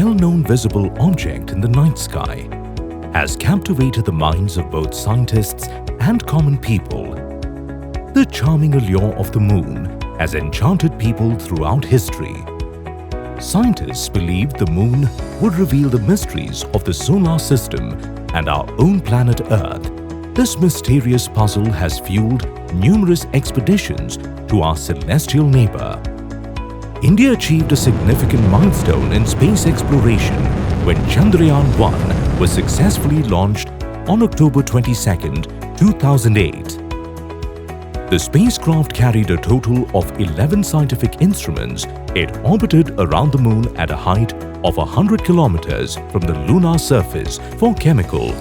well-known visible object in the night sky, has captivated the minds of both scientists and common people. The charming allure of the moon has enchanted people throughout history. Scientists believed the moon would reveal the mysteries of the solar system and our own planet Earth. This mysterious puzzle has fueled numerous expeditions to our celestial neighbor. India achieved a significant milestone in space exploration when Chandrayaan-1 was successfully launched on October 22, 2008. The spacecraft carried a total of 11 scientific instruments. It orbited around the moon at a height of 100 kilometers from the lunar surface for chemical,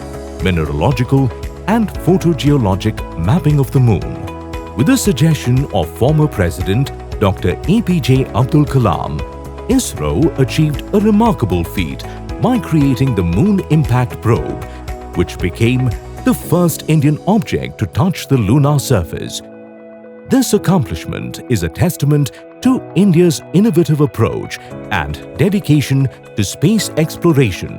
mineralogical, and photogeologic mapping of the moon. With the suggestion of former President Dr. APJ Abdul Kalam, ISRO achieved a remarkable feat by creating the Moon Impact Probe, which became the first Indian object to touch the lunar surface. This accomplishment is a testament to India's innovative approach and dedication to space exploration.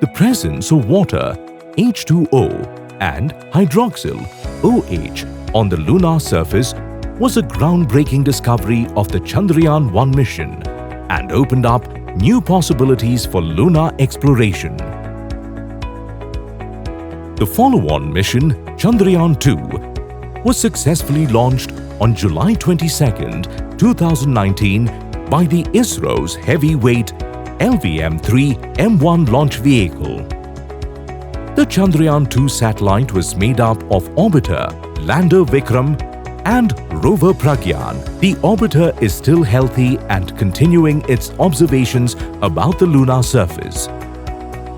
The presence of water, H2O, and hydroxyl, OH, on the lunar surface was a groundbreaking discovery of the Chandrayaan-1 mission and opened up new possibilities for lunar exploration. The follow-on mission, Chandrayaan-2, was successfully launched on July 22, 2019 by the ISRO's heavyweight LVM-3 M1 launch vehicle. The Chandrayaan-2 satellite was made up of orbiter Lander Vikram and rover Pragyan. The orbiter is still healthy and continuing its observations about the lunar surface.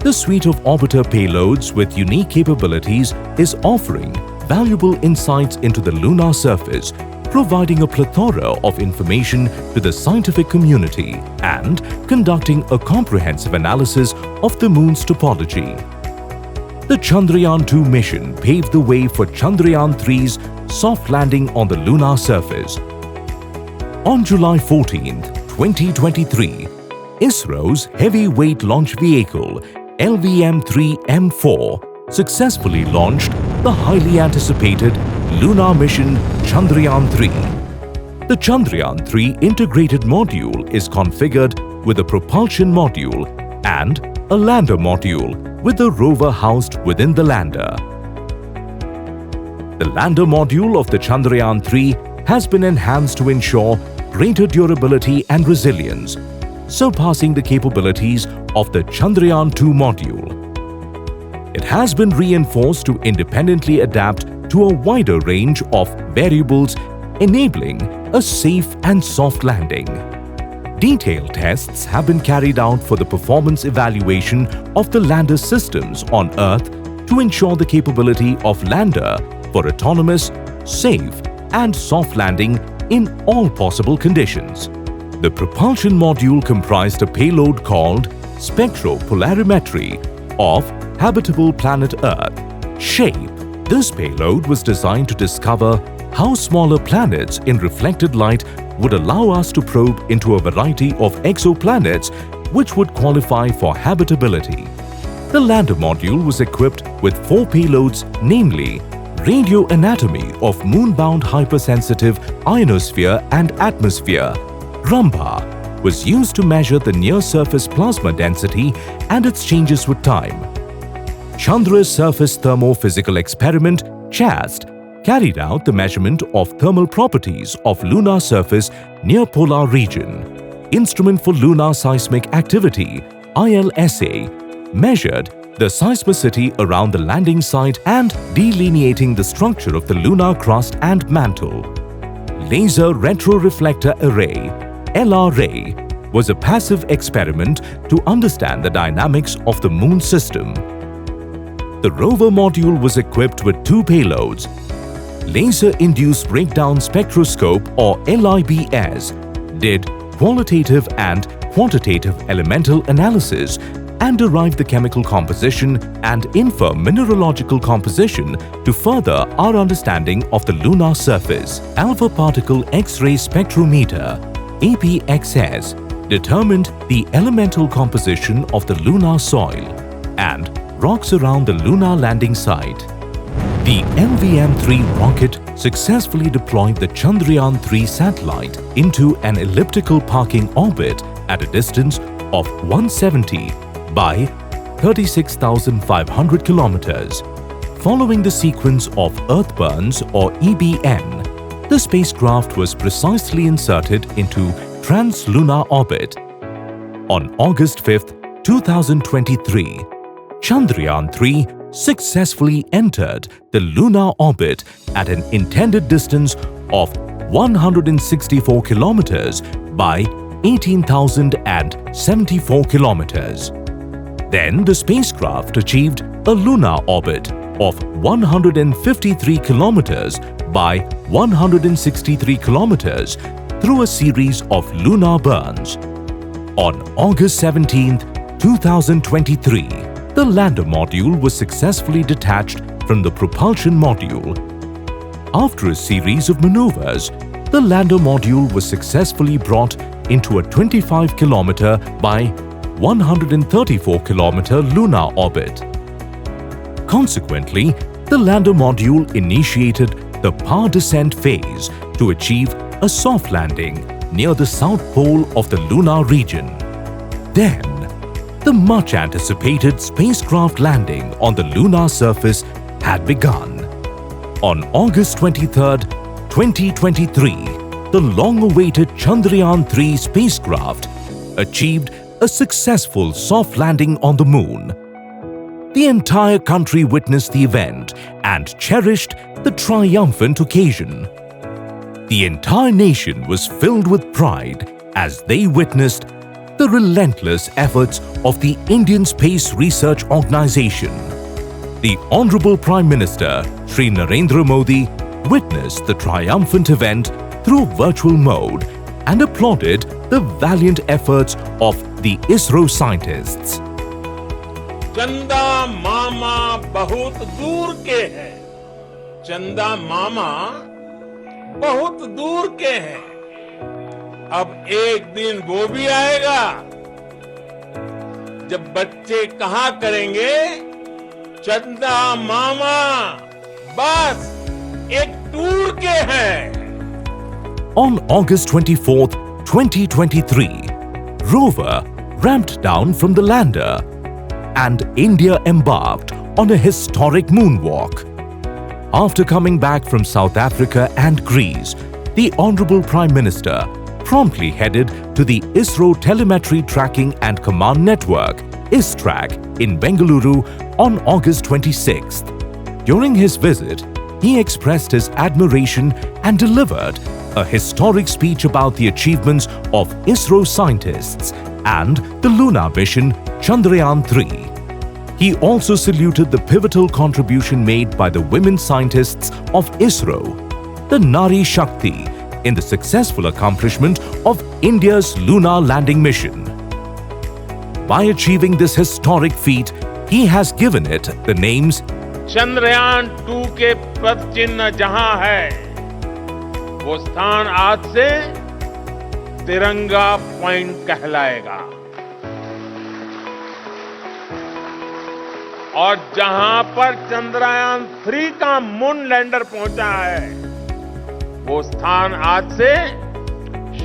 The suite of orbiter payloads with unique capabilities is offering valuable insights into the lunar surface, providing a plethora of information to the scientific community and conducting a comprehensive analysis of the moon's topology. The Chandrayaan-2 mission paved the way for Chandrayaan-3's soft landing on the lunar surface. On July 14, 2023, ISRO's heavyweight launch vehicle LVM-3 M4 successfully launched the highly anticipated lunar mission Chandrayaan-3. The Chandrayaan-3 integrated module is configured with a propulsion module and a lander module with the rover housed within the lander. The lander module of the Chandrayaan-3 has been enhanced to ensure greater durability and resilience, surpassing the capabilities of the Chandrayaan-2 module. It has been reinforced to independently adapt to a wider range of variables, enabling a safe and soft landing. Detailed tests have been carried out for the performance evaluation of the lander systems on Earth to ensure the capability of lander for autonomous, safe, and soft landing in all possible conditions. The propulsion module comprised a payload called spectropolarimetry of habitable planet Earth, SHAPE. This payload was designed to discover how smaller planets in reflected light would allow us to probe into a variety of exoplanets which would qualify for habitability. The lander module was equipped with 4 payloads, namely radio anatomy of moon-bound hypersensitive ionosphere and atmosphere. RAMBA was used to measure the near-surface plasma density and its changes with time. Chandra's Surface Thermophysical Experiment, CHAST, carried out the measurement of thermal properties of lunar surface near polar region. Instrument for Lunar Seismic Activity, ILSA, measured the seismicity around the landing site and delineating the structure of the lunar crust and mantle. Laser Retroreflector Array, LRA, was a passive experiment to understand the dynamics of the Moon system. The rover module was equipped with 2 payloads: Laser-Induced Breakdown Spectroscope or LIBS, did qualitative and quantitative elemental analysis and derived the chemical composition and infer mineralogical composition to further our understanding of the lunar surface. Alpha Particle X-ray Spectrometer, APXS, determined the elemental composition of the lunar soil and rocks around the lunar landing site. The LVM-3 rocket successfully deployed the Chandrayaan-3 satellite into an elliptical parking orbit at a distance of 170 by 36,500 kilometers. Following the sequence of Earth burns or EBN, the spacecraft was precisely inserted into trans-lunar orbit. On August 5, 2023, Chandrayaan-3 successfully entered the lunar orbit at an intended distance of 164 kilometers by 18,074 kilometers. Then the spacecraft achieved a lunar orbit of 153 kilometers by 163 kilometers through a series of lunar burns. On August 17, 2023, the lander module was successfully detached from the propulsion module. After a series of maneuvers, the lander module was successfully brought into a 25-kilometer by 134-kilometer lunar orbit. Consequently, the lander module initiated the power descent phase to achieve a soft landing near the south pole of the lunar region. Then, the much-anticipated spacecraft landing on the lunar surface had begun. On August 23, 2023, the long-awaited Chandrayaan-3 spacecraft achieved a successful soft landing on the moon. The entire country witnessed the event and cherished the triumphant occasion. The entire nation was filled with pride as they witnessed the relentless efforts of the Indian Space Research Organisation. The Honourable Prime Minister, Shri Narendra Modi, witnessed the triumphant event through virtual mode and applauded the valiant efforts of the ISRO scientists. चंदा मामा बहुत दूर के हैं, चंदा मामा बहुत दूर के हैं, अब एक दिन वो भी आएगा जब बच्चे कहा करेंगे चंदा मामा बस एक टूर के हैं. On August 24, 2023, rover ramped down from the lander and India embarked on a historic moonwalk. After coming back from South Africa and Greece, the Honourable Prime Minister promptly headed to the ISRO Telemetry Tracking and Command Network (ISTRAC) in Bengaluru on August 26th. During his visit, he expressed his admiration and delivered a historic speech about the achievements of ISRO scientists and the lunar mission Chandrayaan-3. He also saluted the pivotal contribution made by the women scientists of ISRO, the Nari Shakti, in the successful accomplishment of India's lunar landing mission. By achieving this historic feat, he has given it the names Chandrayaan-2 के पद चिन्ह जहां है, वो स्थान आज से तिरंगा पॉइंट कहलाएगा. और जहां पर चंद्रयान-3 का मून लैंडर पहुंचा है, वो स्थान आज से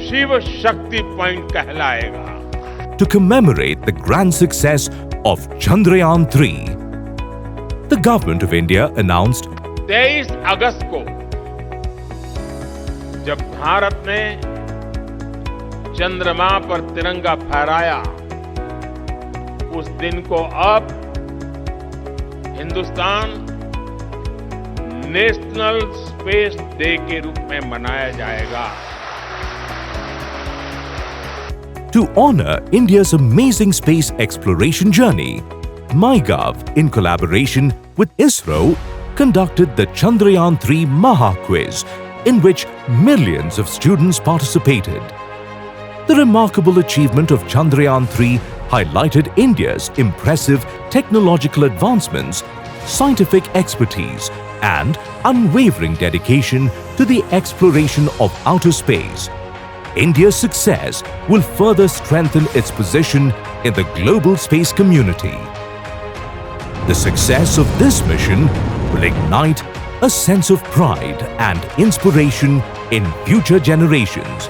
शिव शक्ति पॉइंट कहलाएगा. To commemorate the grand success of Chandrayaan-3, the Government of India announced 23 अगस्त को जब भारत ने चंद्रमा पर तिरंगा फहराया, उस दिन को अब हिंदुस्तान नेशनल स्पेस डे के रूप में मनाया जाएगा. To honor India's amazing space exploration journey, MyGov, in collaboration with ISRO, conducted the Chandrayaan-3 Maha Quiz, in which millions of students participated. The remarkable achievement of Chandrayaan-3 highlighted India's impressive technological advancements, scientific expertise, and unwavering dedication to the exploration of outer space. India's success will further strengthen its position in the global space community. The success of this mission will ignite a sense of pride and inspiration in future generations